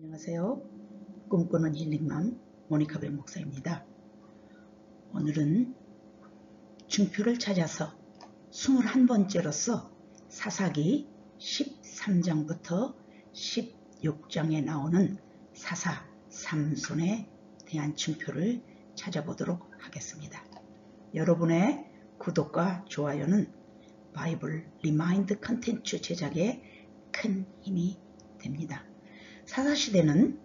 안녕하세요. 꿈꾸는 힐링맘 모니카벨 목사입니다. 오늘은 증표를 찾아서 21번째로서 사사기 13장부터 16장에 나오는 사사 삼손에 대한 증표를 찾아보도록 하겠습니다. 여러분의 구독과 좋아요는 바이블 리마인드 컨텐츠 제작에 큰 힘이 됩니다. 사사시대는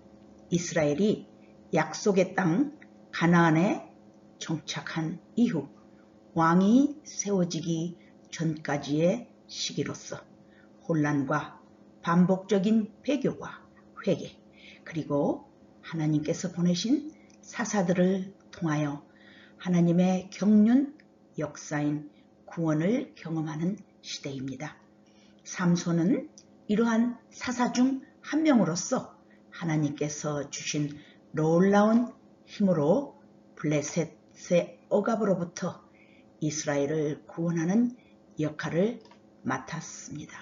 이스라엘이 약속의 땅 가나안에 정착한 이후 왕이 세워지기 전까지의 시기로서 혼란과 반복적인 배교와 회개, 그리고 하나님께서 보내신 사사들을 통하여 하나님의 경륜 역사인 구원을 경험하는 시대입니다. 삼손은 이러한 사사 중 한 명으로서 하나님께서 주신 놀라운 힘으로 블레셋의 억압으로부터 이스라엘을 구원하는 역할을 맡았습니다.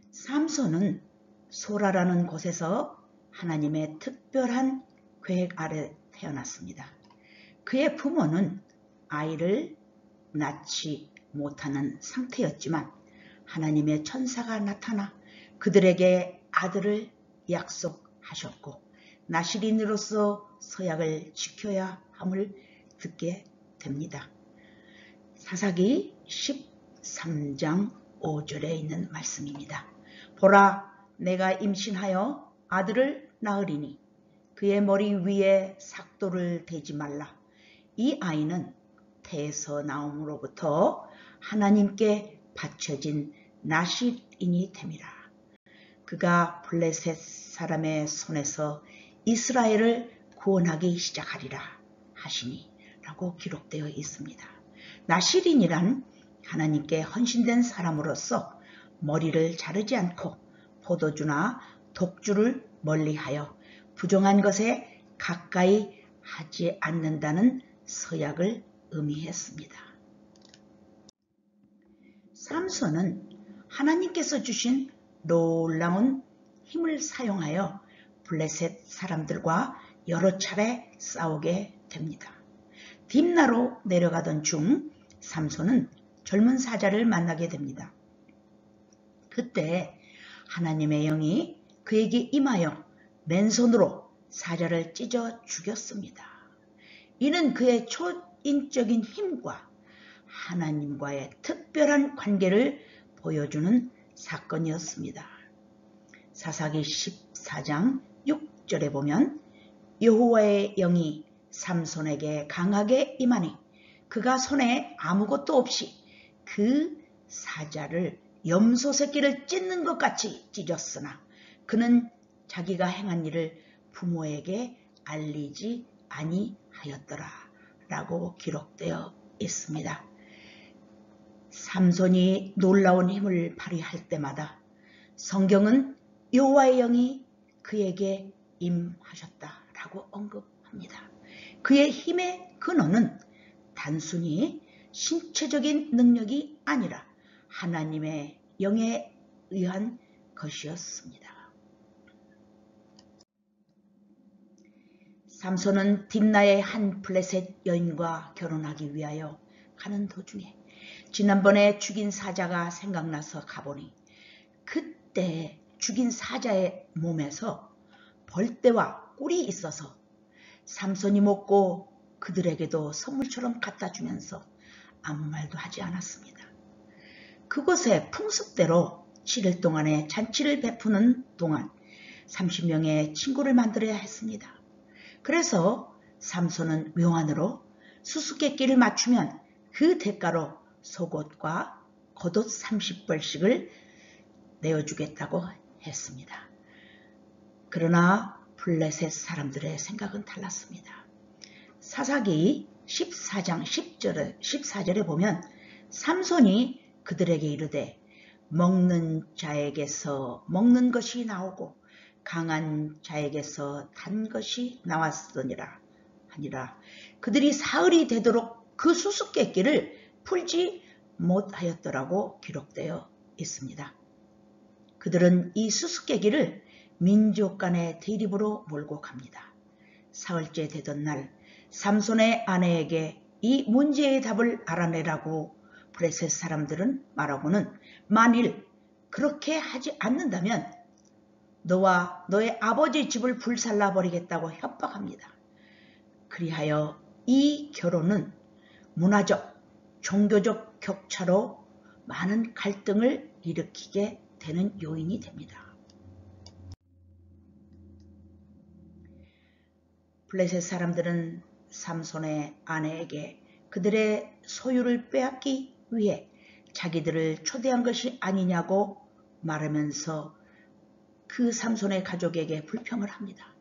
삼손은 소라라는 곳에서 하나님의 특별한 계획 아래 태어났습니다. 그의 부모는 아이를 낳지 못하는 상태였지만 하나님의 천사가 나타나 그들에게 아들을 약속하셨고 나실인으로서 서약을 지켜야 함을 듣게 됩니다. 사사기 13장 5절에 있는 말씀입니다. 보라, 내가 임신하여 아들을 낳으리니 그의 머리 위에 삭도를 대지 말라. 이 아이는 태에서 나옴으로부터 하나님께 바쳐진 나실인이 됨이라. 그가 블레셋 사람의 손에서 이스라엘을 구원하기 시작하리라 하시니 라고 기록되어 있습니다. 나실인이란 하나님께 헌신된 사람으로서 머리를 자르지 않고 포도주나 독주를 멀리하여 부정한 것에 가까이 하지 않는다는 서약을 의미했습니다. 삼손은 하나님께서 주신 놀라운 힘을 사용하여 블레셋 사람들과 여러 차례 싸우게 됩니다. 딥나로 내려가던 중 삼손은 젊은 사자를 만나게 됩니다. 그때 하나님의 영이 그에게 임하여 맨손으로 사자를 찢어 죽였습니다. 이는 그의 초인적인 힘과 하나님과의 특별한 관계를 보여주는 사건이었습니다. 사사기 14장 6절에 보면 여호와의 영이 삼손에게 강하게 임하니 그가 손에 아무것도 없이 그 사자를 염소 새끼를 찢는 것 같이 찢었으나 그는 자기가 행한 일을 부모에게 알리지 아니하였더라 라고 기록되어 있습니다. 삼손이 놀라운 힘을 발휘할 때마다 성경은 여호와의 영이 그에게 임하셨다라고 언급합니다. 그의 힘의 근원은 단순히 신체적인 능력이 아니라 하나님의 영에 의한 것이었습니다. 삼손은 딥나의 한 블레셋 여인과 결혼하기 위하여 가는 도중에 지난번에 죽인 사자가 생각나서 가보니 그때 죽인 사자의 몸에서 벌떼와 꿀이 있어서 삼손이 먹고 그들에게도 선물처럼 갖다 주면서 아무 말도 하지 않았습니다. 그곳에 풍습대로 7일 동안의 잔치를 베푸는 동안 30명의 친구를 만들어야 했습니다. 그래서 삼손은 묘안으로 수수께끼를 맞추면 그 대가로 속옷과 겉옷 30벌씩을 내어주겠다고 했습니다. 그러나 블레셋 사람들의 생각은 달랐습니다. 사사기 14장 14절에 보면 삼손이 그들에게 이르되 먹는 자에게서 먹는 것이 나오고 강한 자에게서 단 것이 나왔으니라 하니라. 그들이 사흘이 되도록 그 수수께끼를 풀지 못하였더라고 기록되어 있습니다. 그들은 이 수수께끼를 민족 간의 대립으로 몰고 갑니다. 사흘째 되던 날 삼손의 아내에게 이 문제의 답을 알아내라고 블레셋 사람들은 말하고는 만일 그렇게 하지 않는다면 너와 너의 아버지 집을 불살라 버리겠다고 협박합니다. 그리하여 이 결혼은 문화적, 종교적 격차로 많은 갈등을 일으키게 되는 요인이 됩니다. 블레셋 사람들은 삼손의 아내에게 그들의 소유를 빼앗기 위해 자기들을 초대한 것이 아니냐고 말하면서 그 삼손의 가족에게 불평을 합니다.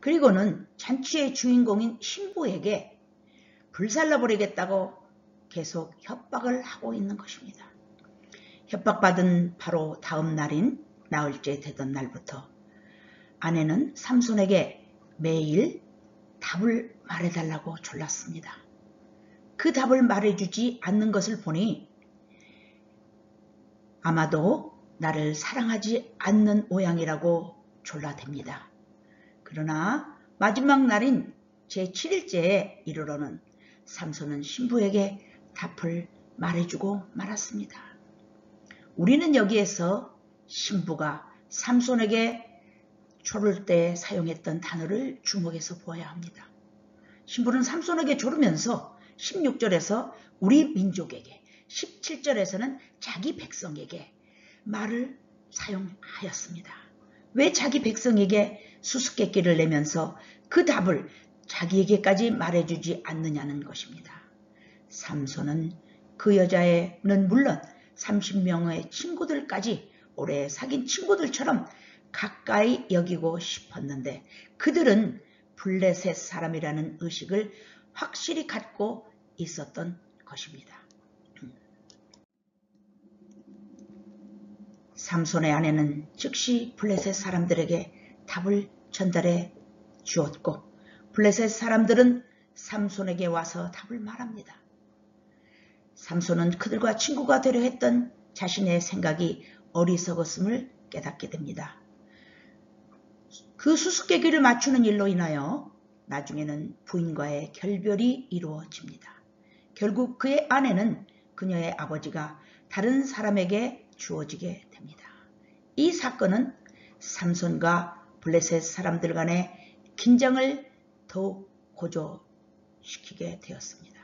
그리고는 잔치의 주인공인 신부에게 불살라버리겠다고 계속 협박을 하고 있는 것입니다. 협박받은 바로 다음 날인 나흘째 되던 날부터 아내는 삼손에게 매일 답을 말해달라고 졸랐습니다. 그 답을 말해주지 않는 것을 보니 아마도 나를 사랑하지 않는 모양이라고 졸라댑니다. 그러나 마지막 날인 제7일째에 이르러는 삼손은 신부에게 답을 말해주고 말았습니다. 우리는 여기에서 신부가 삼손에게 조를 때 사용했던 단어를 주목해서 보아야 합니다. 신부는 삼손에게 조르면서 16절에서 우리 민족에게, 17절에서는 자기 백성에게 말을 사용하였습니다. 왜 자기 백성에게 수수께끼를 내면서 그 답을 자기에게까지 말해주지 않느냐는 것입니다. 삼손은 그 여자애는 물론 30명의 친구들까지 오래 사귄 친구들처럼 가까이 여기고 싶었는데 그들은 블레셋 사람이라는 의식을 확실히 갖고 있었던 것입니다. 삼손의 아내는 즉시 블레셋 사람들에게 답을 전달해 주었고 블레셋 사람들은 삼손에게 와서 답을 말합니다. 삼손은 그들과 친구가 되려 했던 자신의 생각이 어리석었음을 깨닫게 됩니다. 그 수수께끼를 맞추는 일로 인하여 나중에는 부인과의 결별이 이루어집니다. 결국 그의 아내는 그녀의 아버지가 다른 사람에게 주어지게 됩니다. 이 사건은 삼손과 블레셋 사람들 간의 긴장을 더욱 고조시키게 되었습니다.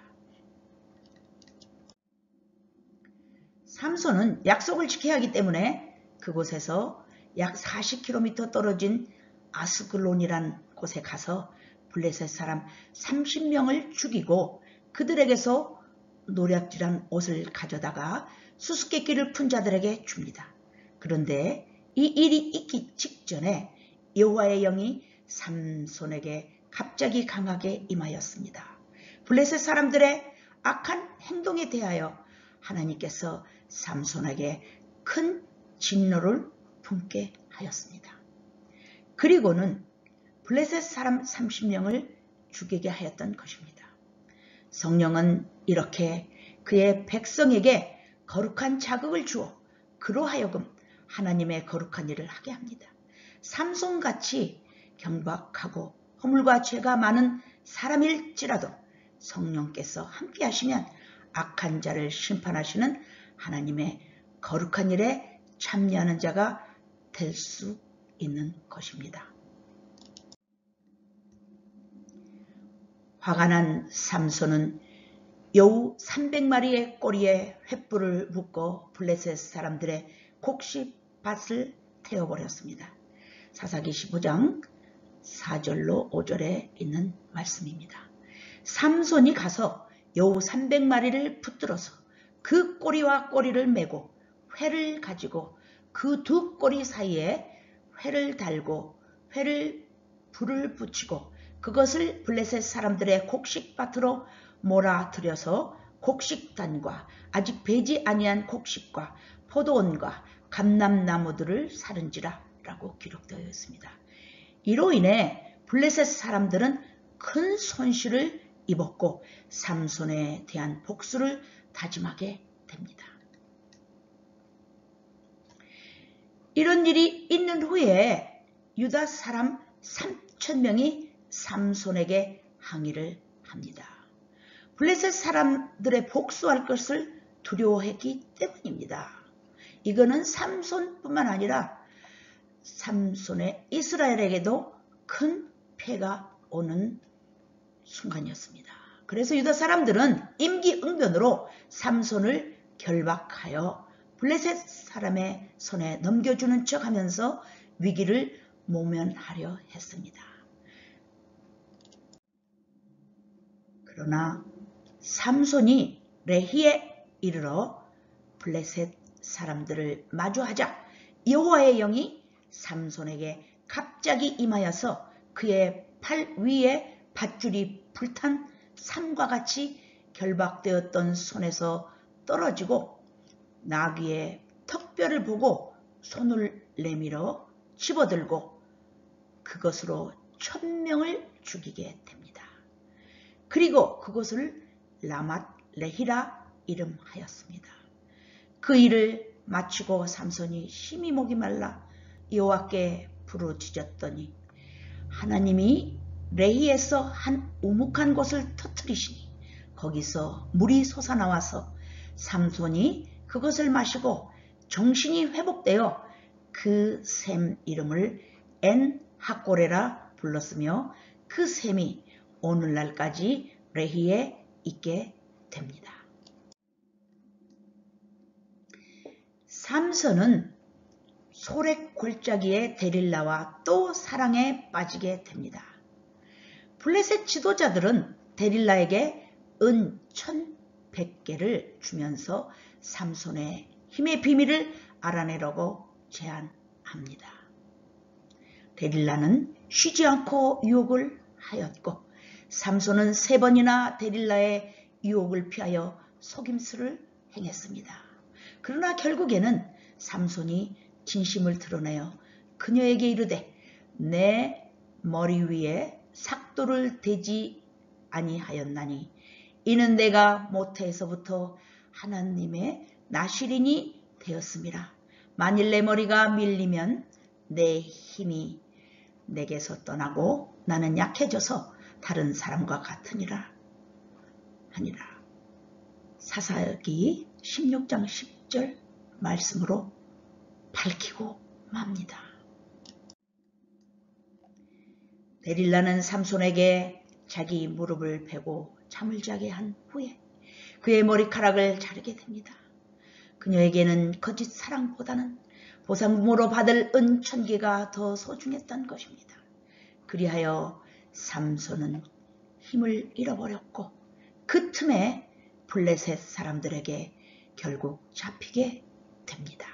삼손은 약속을 지켜야 하기 때문에 그곳에서 약 40km 떨어진 아스글론이란 곳에 가서 블레셋 사람 30명을 죽이고 그들에게서 노략질한 옷을 가져다가 수수께끼를 푼 자들에게 줍니다. 그런데 이 일이 있기 직전에 여호와의 영이 삼손에게 갑자기 강하게 임하였습니다. 블레셋 사람들의 악한 행동에 대하여 하나님께서 삼손에게 큰 진노를 품게 하였습니다. 그리고는 블레셋 사람 30명을 죽이게 하였던 것입니다. 성령은 이렇게 그의 백성에게 거룩한 자극을 주어 그로 하여금 하나님의 거룩한 일을 하게 합니다. 삼손같이 경박하고 허물과 죄가 많은 사람일지라도 성령께서 함께 하시면 악한 자를 심판하시는 하나님의 거룩한 일에 참여하는 자가 될 수 있는 것입니다. 화가 난 삼손은 여우 300마리의 꼬리에 횃불을 묶어 블레셋 사람들의 곡식밭을 태워버렸습니다. 사사기 15장 4절로 5절에 있는 말씀입니다. 삼손이 가서 여우 300마리를 붙들어서 그 꼬리와 꼬리를 메고 회를 가지고 그 두 꼬리 사이에 회를 달고 회를 불을 붙이고 그것을 블레셋 사람들의 곡식밭으로 몰아들여서 곡식단과 아직 배지 아니한 곡식과 포도원과 감람나무들을 사른지라 라고 기록되어 있습니다. 이로 인해 블레셋 사람들은 큰 손실을 입었고 삼손에 대한 복수를 다짐하게 됩니다. 이런 일이 있는 후에 유다 사람 3,000명이 삼손에게 항의를 합니다. 블레셋 사람들의 복수할 것을 두려워했기 때문입니다. 이거는 삼손뿐만 아니라 삼손의 이스라엘에게도 큰 폐가 오는 순간이었습니다. 그래서 유다 사람들은 임기응변으로 삼손을 결박하여 블레셋 사람의 손에 넘겨주는 척 하면서 위기를 모면하려 했습니다. 그러나 삼손이 레히에 이르러 블레셋 사람들을 마주하자 여호와의 영이 삼손에게 갑자기 임하여서 그의 팔 위에 밧줄이 불탄 삼과 같이 결박되었던 손에서 떨어지고 나귀의 턱뼈를 보고 손을 내밀어 집어들고 그것으로 1,000명을 죽이게 됩니다. 그리고 그곳을 라맛 레히라 이름하였습니다. 그 일을 마치고 삼손이 심히 목이 말라 여호와께 부르짖었더니 하나님이 레히에서 한 우묵한 곳을 터뜨리시니 거기서 물이 솟아나와서 삼손이 그것을 마시고 정신이 회복되어 그 샘 이름을 엔 학고레라 불렀으며 그 샘이 오늘날까지 레히에 있게 됩니다. 삼손은 소렉 골짜기의 데릴라와 또 사랑에 빠지게 됩니다. 블레셋 지도자들은 데릴라에게 은 1,100개를 주면서 삼손의 힘의 비밀을 알아내려고 제안합니다. 데릴라는 쉬지 않고 유혹을 하였고 삼손은 3번이나 데릴라의 유혹을 피하여 속임수를 행했습니다. 그러나 결국에는 삼손이 진심을 드러내어 그녀에게 이르되 내 머리 위에 삭도를 대지 아니하였나니 이는 내가 모태에서부터 하나님의 나실인이 되었음이라. 만일 내 머리가 밀리면 내 힘이 내게서 떠나고 나는 약해져서 다른 사람과 같으니라 하니라. 사사기 16장 10절 말씀으로 밝히고 맙니다. 데릴라는 삼손에게 자기 무릎을 베고 잠을 자게 한 후에 그의 머리카락을 자르게 됩니다. 그녀에게는 거짓 사랑보다는 보상금으로 받을 은 1,000개가 더 소중했던 것입니다. 그리하여 삼손은 힘을 잃어버렸고 그 틈에 블레셋 사람들에게 결국 잡히게 됩니다.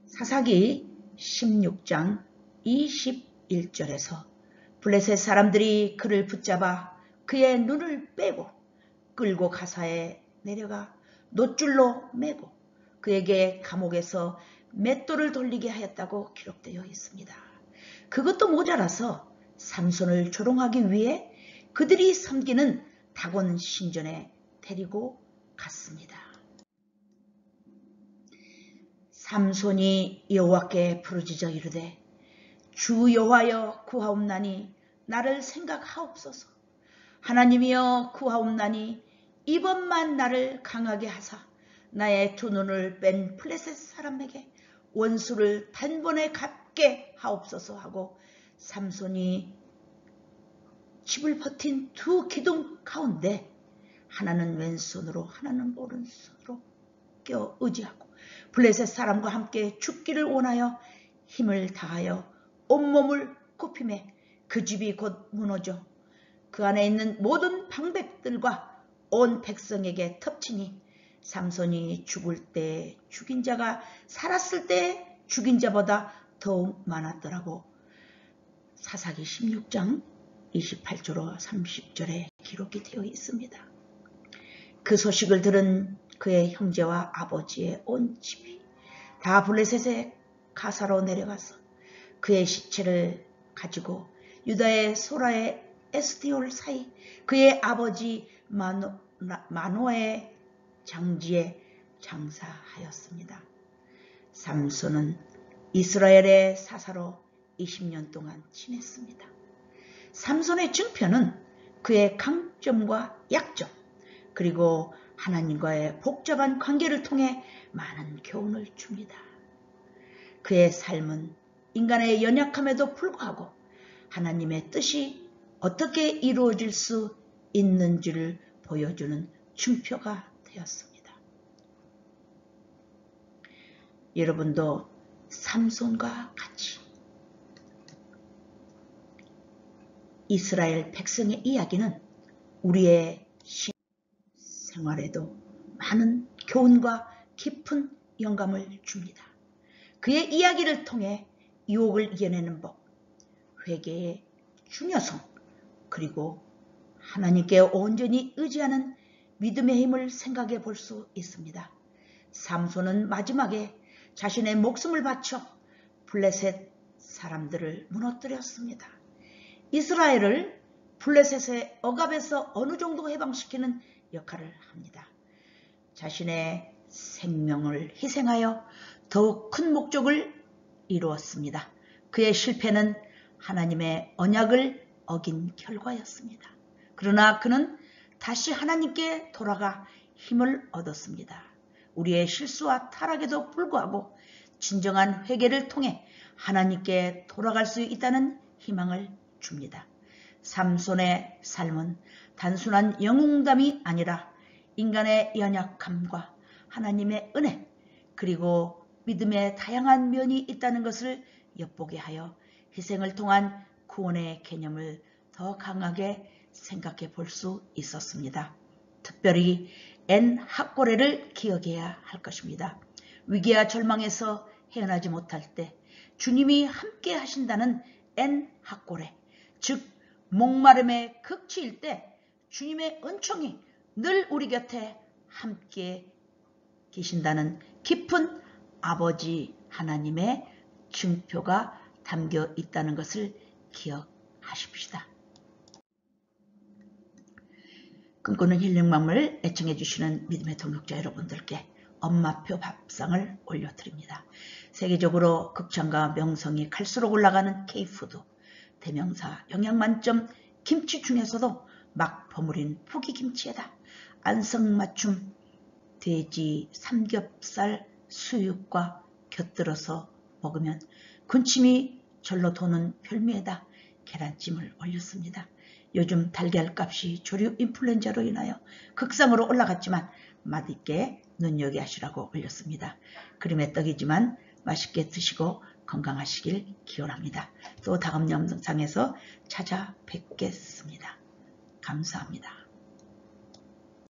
사사기 16장 21절에서 블레셋 사람들이 그를 붙잡아 그의 눈을 빼고 끌고 가사에 내려가 놋줄로 매고 그에게 감옥에서 맷돌을 돌리게 하였다고 기록되어 있습니다. 그것도 모자라서 삼손을 조롱하기 위해 그들이 섬기는 다곤 신전에 데리고 갔습니다. 삼손이 여호와께 부르짖어 이르되 주 여호와여 구하옵나니 나를 생각하옵소서. 하나님이여 구하옵나니 이번만 나를 강하게 하사 나의 2눈을 뺀 블레셋 사람에게 원수를 단번에 갚게 하옵소서 하고 삼손이 집을 버틴 2 기둥 가운데 하나는 왼손으로 하나는 오른손으로 껴 의지하고 블레셋 사람과 함께 죽기를 원하여 힘을 다하여 온몸을 굽히매 그 집이 곧 무너져 그 안에 있는 모든 방백들과 온 백성에게 덮치니 삼손이 죽을 때 죽인 자가 살았을 때 죽인 자보다 더욱 많았더라고. 사사기 16장 28절로 30절에 기록이 되어 있습니다. 그 소식을 들은 그의 형제와 아버지의 온 집이 다 블레셋의 가사로 내려가서 그의 시체를 가지고 유다의 소라의 에스디올 사이 그의 아버지 마노의 장지에 장사하였습니다. 삼손은 이스라엘의 사사로 20년 동안 지냈습니다. 삼손의 증표는 그의 강점과 약점, 그리고 하나님과의 복잡한 관계를 통해 많은 교훈을 줍니다. 그의 삶은 인간의 연약함에도 불구하고 하나님의 뜻이 어떻게 이루어질 수 있는지를 보여주는 증표가 되었습니다. 여러분도 삼손과 같이 이스라엘 백성의 이야기는 우리의 생활에도 많은 교훈과 깊은 영감을 줍니다. 그의 이야기를 통해 유혹을 이겨내는 법, 회개의 중요성, 그리고 하나님께 온전히 의지하는 믿음의 힘을 생각해 볼 수 있습니다. 삼손은 마지막에 자신의 목숨을 바쳐 블레셋 사람들을 무너뜨렸습니다. 이스라엘을 블레셋의 억압에서 어느 정도 해방시키는 역할을 합니다. 자신의 생명을 희생하여 더욱 큰 목적을 이루었습니다. 그의 실패는 하나님의 언약을 어긴 결과였습니다. 그러나 그는 다시 하나님께 돌아가 힘을 얻었습니다. 우리의 실수와 타락에도 불구하고 진정한 회개를 통해 하나님께 돌아갈 수 있다는 희망을 줍니다. 삼손의 삶은 단순한 영웅담이 아니라 인간의 연약함과 하나님의 은혜, 그리고 믿음의 다양한 면이 있다는 것을 엿보게 하여 희생을 통한 구원의 개념을 더 강하게 생각해 볼 수 있었습니다. 특별히 엔 학고레를 기억해야 할 것입니다. 위기와 절망에서 헤어나지 못할 때 주님이 함께 하신다는 엔 학고레, 즉 목마름의 극치일 때 주님의 은총이 늘 우리 곁에 함께 계신다는 깊은 아버지 하나님의 증표가 담겨 있다는 것을 기억하십시다. 꿈꾸는 힐링맘을 애청해 주시는 믿음의 동역자 여러분들께 엄마표 밥상을 올려드립니다. 세계적으로 극찬과 명성이 갈수록 올라가는 K푸드, 대명사 영양만점 김치 중에서도 막 버무린 포기김치에다 안성맞춤 돼지 삼겹살 수육과 곁들여서 먹으면 군침이 절로 도는 별미에다 계란찜을 올렸습니다. 요즘 달걀값이 조류 인플루엔자로 인하여 극상으로 올라갔지만 맛있게 눈여겨하시라고 올렸습니다. 그림의 떡이지만 맛있게 드시고 건강하시길 기원합니다. 또 다음 영상에서 찾아뵙겠습니다. 감사합니다.